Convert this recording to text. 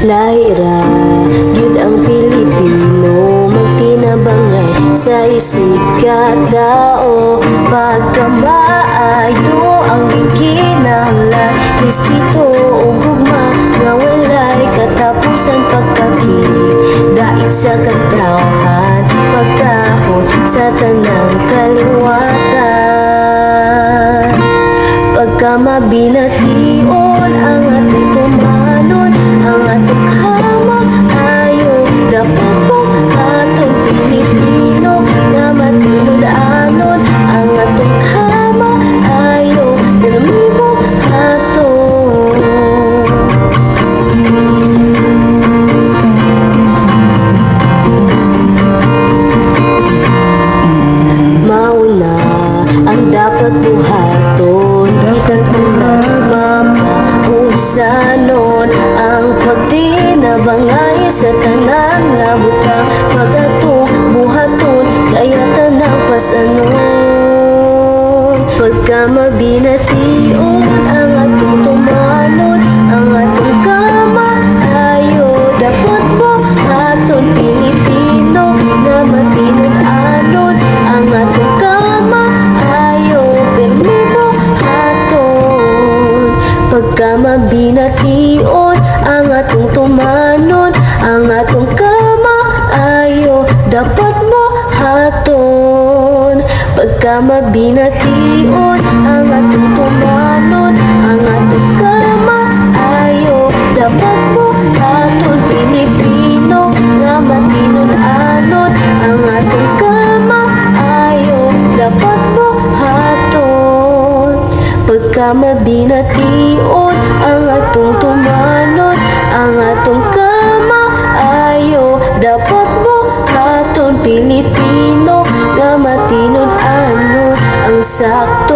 Laira, yun ang Pilipino, magtinabangay sa isip katao. Pagkamaayo ang gikinahanglan, dito ugugma nga walay katapusan. Pagkakilig, dait sa katawhan, pagkahon sa tanang kaliwatan. Pagka mabination ang atong tumanon, ang atong kamaayo, dapat po atong Pilipino na matinudanon. Ang atong kamaayo, dami mo haton. Mauna ang dapat buhaton, itang mapausanon ang pagtinabangay sa tanan nga butang. Pag-atong buhaton, kaya tanang pasanon. Pagka mabination ang atong tumanon, ang atong kamaayo, dapat mo aton Pilipino na matinudanon. Ang atong kamaayo, pirmi mo haton. Pagka mabination ang atong tumanon, ang atong kamaayo, dapat mo haton. Pagka mabination ang atong tumanon, ang atong kamaayo, dapat mo haton Pilipino nga matinudanon. Ang atong kamaayo, dapat mo haton. Pagka mabination ang atong tumanon, ang atong kamaayo, dapat mo haton Pilipino nga matinudanon. Ang sakto